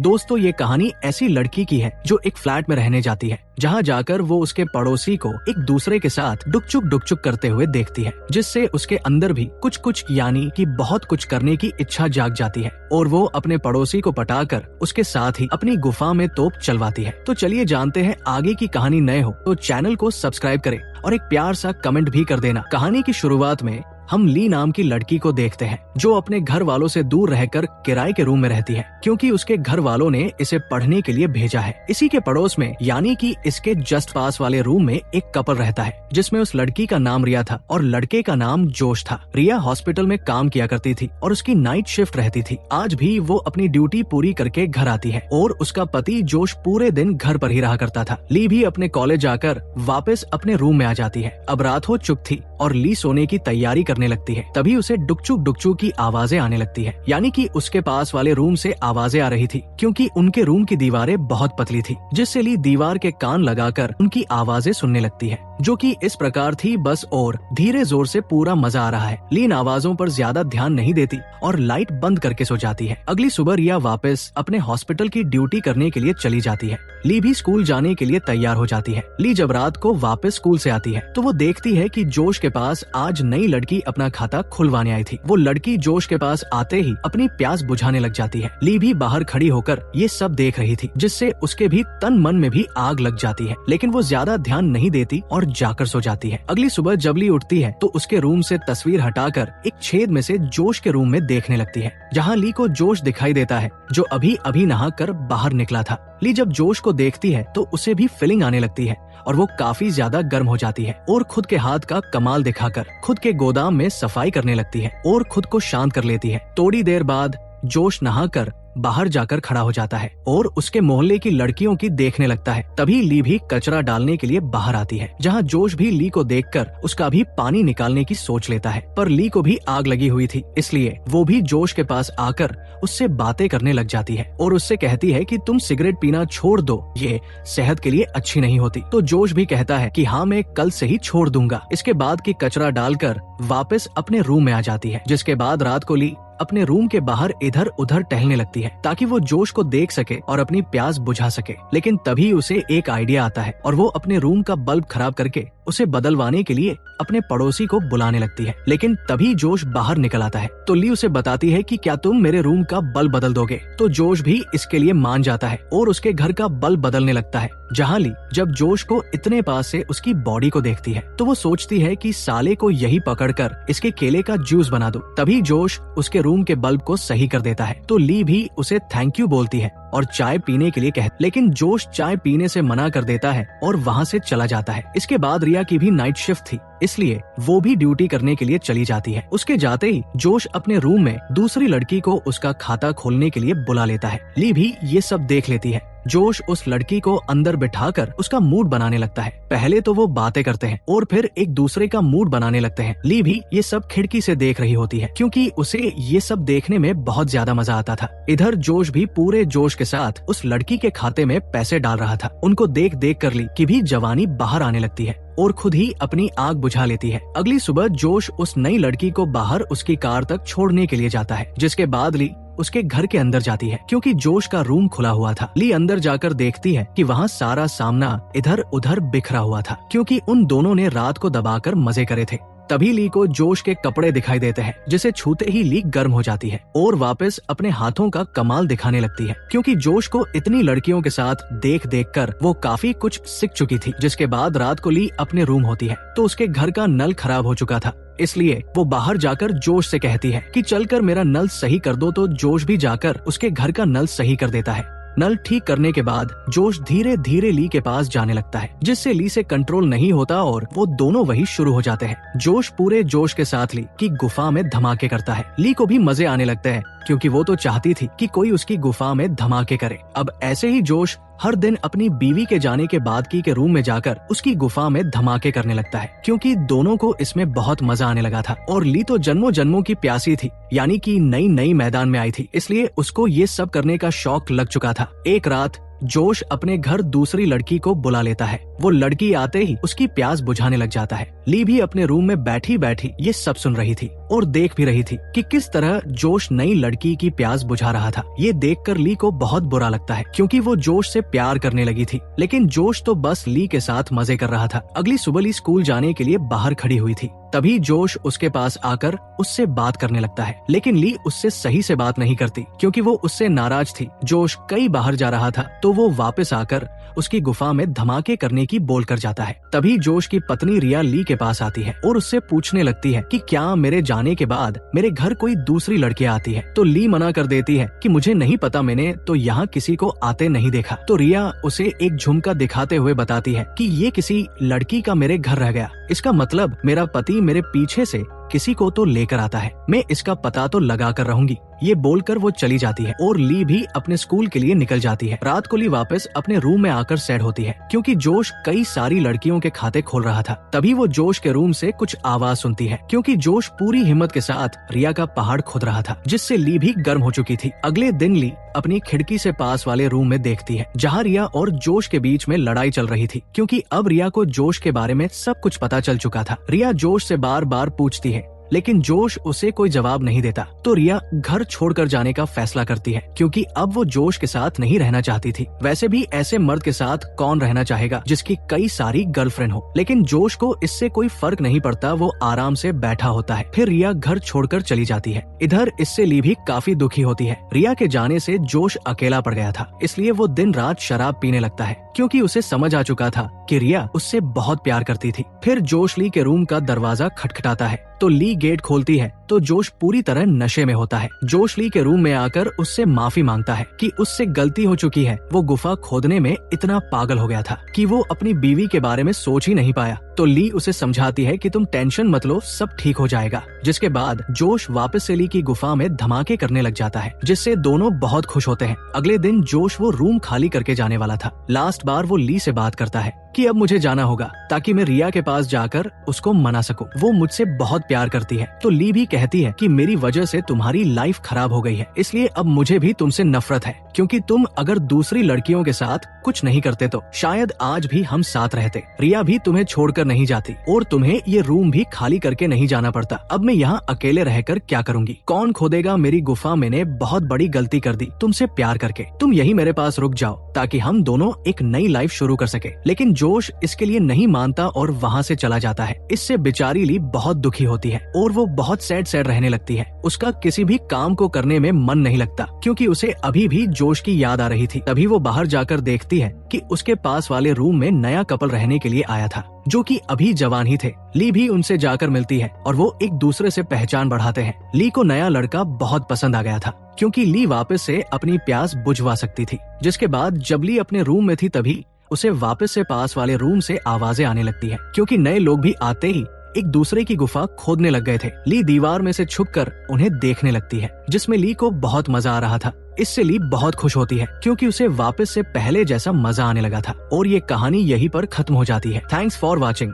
दोस्तों ये कहानी ऐसी लड़की की है जो एक फ्लैट में रहने जाती है, जहाँ जाकर वो उसके पड़ोसी को एक दूसरे के साथ डुकचुक करते हुए देखती है, जिससे उसके अंदर भी कुछ यानी कि बहुत कुछ करने की इच्छा जाग जाती है और वो अपने पड़ोसी को पटाकर उसके साथ ही अपनी गुफा में तोप चलवाती है। तो चलिए जानते हैं आगे की कहानी। नए हो तो चैनल को सब्सक्राइब करें और एक प्यार सा कमेंट भी कर देना। कहानी की शुरुआत में हम ली नाम की लड़की को देखते हैं जो अपने घर वालों से दूर रहकर किराए के रूम में रहती है, क्योंकि उसके घर वालों ने इसे पढ़ने के लिए भेजा है। इसी के पड़ोस में यानी कि इसके जस्ट पास वाले रूम में एक कपल रहता है जिसमें उस लड़की का नाम रिया था और लड़के का नाम जोश था। रिया हॉस्पिटल में काम किया करती थी और उसकी नाइट शिफ्ट रहती थी। आज भी वो अपनी ड्यूटी पूरी करके घर आती है और उसका पति जोश पूरे दिन घर पर ही रहा करता था। ली भी अपने कॉलेज जाकर वापस अपने रूम में आ जाती है। अब रात हो चुकी थी और ली सोने की तैयारी करने लगती है। तभी उसे डुकचुक की आवाजें आने लगती है, यानी कि उसके पास वाले रूम से आवाजें आ रही थी, क्योंकि उनके रूम की दीवारें बहुत पतली थी, जिससे ली दीवार के कान लगाकर उनकी आवाजें सुनने लगती है, जो कि इस प्रकार थी बस और धीरे जोर से पूरा मजा आ रहा है। ली इन आवाजों पर ज्यादा ध्यान नहीं देती और लाइट बंद करके सो जाती है। अगली सुबह रिया वापस अपने हॉस्पिटल की ड्यूटी करने के लिए चली जाती है। ली भी स्कूल जाने के लिए तैयार हो जाती है। ली जब रात को वापस स्कूल से आती है तो वो देखती है कि जोश के पास आज नई लड़की अपना खाता खुलवाने आई थी। वो लड़की जोश के पास आते ही अपनी प्यास बुझाने लग जाती है। ली भी बाहर खड़ी होकर ये सब देख रही थी, जिससे उसके भी तन मन में भी आग लग जाती है, लेकिन वो ज्यादा ध्यान नहीं देती और जाकर सो जाती है। अगली सुबह जब ली उठती है तो उसके रूम से तस्वीर हटाकर एक छेद में से जोश के रूम में देखने लगती है, जहाँ ली को जोश दिखाई देता है जो अभी नहाकर बाहर निकला था। ली जब जोश को देखती है तो उसे भी फीलिंग आने लगती है और वो काफी ज्यादा गर्म हो जाती है और खुद के हाथ का कमाल दिखाकर खुद के गोदाम में सफाई करने लगती है और खुद को शांत कर लेती है। थोड़ी देर बाद जोश नहाकर बाहर जाकर खड़ा हो जाता है और उसके मोहल्ले की लड़कियों की देखने लगता है। तभी ली भी कचरा डालने के लिए बाहर आती है, जहाँ जोश भी ली को देखकर उसका भी पानी निकालने की सोच लेता है, पर ली को भी आग लगी हुई थी, इसलिए वो भी जोश के पास आकर उससे बातें करने लग जाती है और उससे कहती है कि तुम सिगरेट पीना छोड़ दो, ये सेहत के लिए अच्छी नहीं होती। तो जोश भी कहता है कि हाँ मैं कल से ही छोड़ दूंगा। इसके बाद की कचरा डालकर वापस अपने रूम में आ जाती है, जिसके बाद रात को ली अपने रूम के बाहर इधर उधर टहलने लगती है ताकि वो जोश को देख सके और अपनी प्यास बुझा सके। लेकिन तभी उसे एक आइडिया आता है और वो अपने रूम का बल्ब खराब करके उसे बदलवाने के लिए अपने पड़ोसी को बुलाने लगती है। लेकिन तभी जोश बाहर निकल आता है तो ली उसे बताती है कि क्या तुम मेरे रूम का बल्ब बदल दोगे। तो जोश भी इसके लिए मान जाता है और उसके घर का बल्ब बदलने लगता है। जहाँ ली जब जोश को इतने पास से उसकी बॉडी को देखती है तो वो सोचती है कि साले को यही पकड़कर इसके केले का जूस बना दो। तभी जोश उसके रूम के बल्ब को सही कर देता है तो ली भी उसे थैंक यू बोलती है और चाय पीने के लिए लेकिन जोश चाय पीने से मना कर देता है और वहाँ से चला जाता है। इसके बाद रिया की भी नाइट शिफ्ट थी, इसलिए वो भी ड्यूटी करने के लिए चली जाती है। उसके जाते ही जोश अपने रूम में दूसरी लड़की को उसका खाता खोलने के लिए बुला लेता है। ली भी ये सब देख लेती है। जोश उस लड़की को अंदर बिठाकर उसका मूड बनाने लगता है। पहले तो वो बातें करते हैं और फिर एक दूसरे का मूड बनाने लगते हैं। ली भी ये सब खिड़की से देख रही होती है, क्योंकि उसे ये सब देखने में बहुत ज्यादा मजा आता था। इधर जोश भी पूरे जोश के साथ उस लड़की के खाते में पैसे डाल रहा था। उनको देख कर ली की भी जवानी बाहर आने लगती है और खुद ही अपनी आग बुझा लेती है। अगली सुबह जोश उस नई लड़की को बाहर उसकी कार तक छोड़ने के लिए जाता है, जिसके बाद ली उसके घर के अंदर जाती है, क्योंकि जोश का रूम खुला हुआ था। ली अंदर जाकर देखती है कि वहाँ सारा सामना इधर उधर बिखरा हुआ था, क्योंकि उन दोनों ने रात को दबाकर मजे करे थे। तभी ली को जोश के कपड़े दिखाई देते हैं, जिसे छूते ही ली गर्म हो जाती है और वापस अपने हाथों का कमाल दिखाने लगती है, क्योंकि जोश को इतनी लड़कियों के साथ देख कर वो काफी कुछ सीख चुकी थी। जिसके बाद रात को ली अपने रूम होती है तो उसके घर का नल खराब हो चुका था, इसलिए वो बाहर जाकर जोश से कहती है कि चलकर मेरा नल सही कर दो। तो जोश भी जाकर उसके घर का नल सही कर देता है। नल ठीक करने के बाद जोश धीरे धीरे ली के पास जाने लगता है, जिससे ली से कंट्रोल नहीं होता और वो दोनों वही शुरू हो जाते हैं। जोश पूरे जोश के साथ ली की गुफा में धमाके करता है। ली को भी मजे आने लगते हैं, क्योंकि वो तो चाहती थी कि कोई उसकी गुफा में धमाके करे। अब ऐसे ही जोश हर दिन अपनी बीवी के जाने के बाद की के रूम में जाकर उसकी गुफा में धमाके करने लगता है, क्योंकि दोनों को इसमें बहुत मजा आने लगा था। और ली तो जन्मों जन्मों की प्यासी थी, यानी कि नई मैदान में आई थी, इसलिए उसको ये सब करने का शौक लग चुका था। एक रात जोश अपने घर दूसरी लड़की को बुला लेता है। वो लड़की आते ही उसकी प्यास बुझाने लग जाता है। ली भी अपने रूम में बैठी बैठी ये सब सुन रही थी और देख भी रही थी कि किस तरह जोश नई लड़की की प्यास बुझा रहा था। ये देखकर ली को बहुत बुरा लगता है क्योंकि वो जोश से प्यार करने लगी थी, लेकिन जोश तो बस ली के साथ मजे कर रहा था। अगली सुबह ली स्कूल जाने के लिए बाहर खड़ी हुई थी। तभी जोश उसके पास आकर उससे बात करने लगता है, लेकिन ली उससे सही से बात नहीं करती क्योंकि वो उससे नाराज थी। जोश कहीं बाहर जा रहा था तो वो वापस आकर उसकी गुफा में धमाके करने की बोल कर जाता है। तभी जोश की पत्नी रिया ली के पास आती है और उससे पूछने लगती है कि क्या मेरे जाने के बाद मेरे घर कोई दूसरी लड़की आती है। तो ली मना कर देती है कि मुझे नहीं पता, मैंने तो यहाँ किसी को आते नहीं देखा। तो रिया उसे एक झुमका दिखाते हुए बताती है कि ये किसी लड़की का मेरे घर रह गया, इसका मतलब मेरा पति मेरे पीछे से किसी को तो लेकर आता है, मैं इसका पता तो लगा कर रहूंगी। ये बोलकर वो चली जाती है और ली भी अपने स्कूल के लिए निकल जाती है। रात को ली वापस अपने रूम में आकर सैड होती है क्योंकि जोश कई सारी लड़कियों के खाते खोल रहा था। तभी वो जोश के रूम से कुछ आवाज सुनती है क्योंकि जोश पूरी हिम्मत के साथ रिया का पहाड़ खोद रहा था, जिससे ली भी गर्म हो चुकी थी। अगले दिन ली अपनी खिड़की से पास वाले रूम में देखती है जहाँ रिया और जोश के बीच में लड़ाई चल रही थी क्योंकि अब रिया को जोश के बारे में सब कुछ पता चल चुका था। रिया जोश से बार बार पूछती है लेकिन जोश उसे कोई जवाब नहीं देता। तो रिया घर छोड़कर जाने का फैसला करती है क्योंकि अब वो जोश के साथ नहीं रहना चाहती थी। वैसे भी ऐसे मर्द के साथ कौन रहना चाहेगा जिसकी कई सारी गर्लफ्रेंड हो, लेकिन जोश को इससे कोई फर्क नहीं पड़ता, वो आराम से बैठा होता है। फिर रिया घर छोड़कर चली जाती है। इधर इससे ली भी काफी दुखी होती है। रिया के जाने से जोश अकेला पड़ गया था, इसलिए वो दिन रात शराब पीने लगता है क्योंकि उसे समझ आ चुका था कि रिया उससे बहुत प्यार करती थी। फिर जोश ली के रूम का दरवाजा खटखटाता है तो ली गेट खोलती है तो जोश पूरी तरह नशे में होता है। जोश ली के रूम में आकर उससे माफी मांगता है कि उससे गलती हो चुकी है। वो गुफा खोदने में इतना पागल हो गया था कि वो अपनी बीवी के बारे में सोच ही नहीं पाया। तो ली उसे समझाती है कि तुम टेंशन मत लो, सब ठीक हो जाएगा। जिसके बाद जोश वापस से ली की गुफा में धमाके करने लग जाता है, जिससे दोनों बहुत खुश होते हैं। अगले दिन जोश वो रूम खाली करके जाने वाला था। लास्ट बार वो ली से बात करता है कि अब मुझे जाना होगा ताकि मैं रिया के पास जाकर उसको मना सकूं। वो मुझसे बहुत प्यार करती है। तो ली भी कहती है कि मेरी वजह से तुम्हारी लाइफ खराब हो गई है, इसलिए अब मुझे भी तुमसे नफरत है क्योंकि तुम अगर दूसरी लड़कियों के साथ कुछ नहीं करते तो शायद आज भी हम साथ रहते। रिया भी तुम्हें छोड़कर नहीं जाती और तुम्हें ये रूम भी खाली करके नहीं जाना पड़ता। अब मैं यहाँ अकेले रहकर क्या करूँगी? कौन खोदेगा मेरी गुफा? मैंने बहुत बड़ी गलती कर दी तुमसे प्यार करके। तुम यही मेरे पास रुक जाओ ताकि हम दोनों एक नई लाइफ शुरू कर सके। लेकिन जोश इसके लिए नहीं मानता और वहाँ से चला जाता है। इससे बेचारी ली बहुत दुखी होती है और वो बहुत सैड रहने लगती है। उसका किसी भी काम को करने में मन नहीं लगता क्योंकि उसे अभी भी जोश की याद आ रही थी। तभी वो बाहर जाकर देखती है कि उसके पास वाले रूम में नया कपल रहने के लिए आया था जो कि अभी जवान ही थे। ली भी उनसे जाकर मिलती है और वो एक दूसरे से पहचान बढ़ाते हैं। ली को नया लड़का बहुत पसंद आ गया था क्योंकि ली वापस से अपनी प्यास बुझवा सकती थी। जिसके बाद जब ली अपने रूम में थी तभी उसे वापस से पास वाले रूम से आवाजें आने लगती है क्योंकि नए लोग भी आते ही एक दूसरे की गुफा खोदने लग गए थे। ली दीवार में से छुपकर उन्हें देखने लगती है जिसमें ली को बहुत मजा आ रहा था। इससे ली बहुत खुश होती है क्योंकि उसे वापस से पहले जैसा मजा आने लगा था और ये कहानी यहीं पर खत्म हो जाती है। Thanks for watching.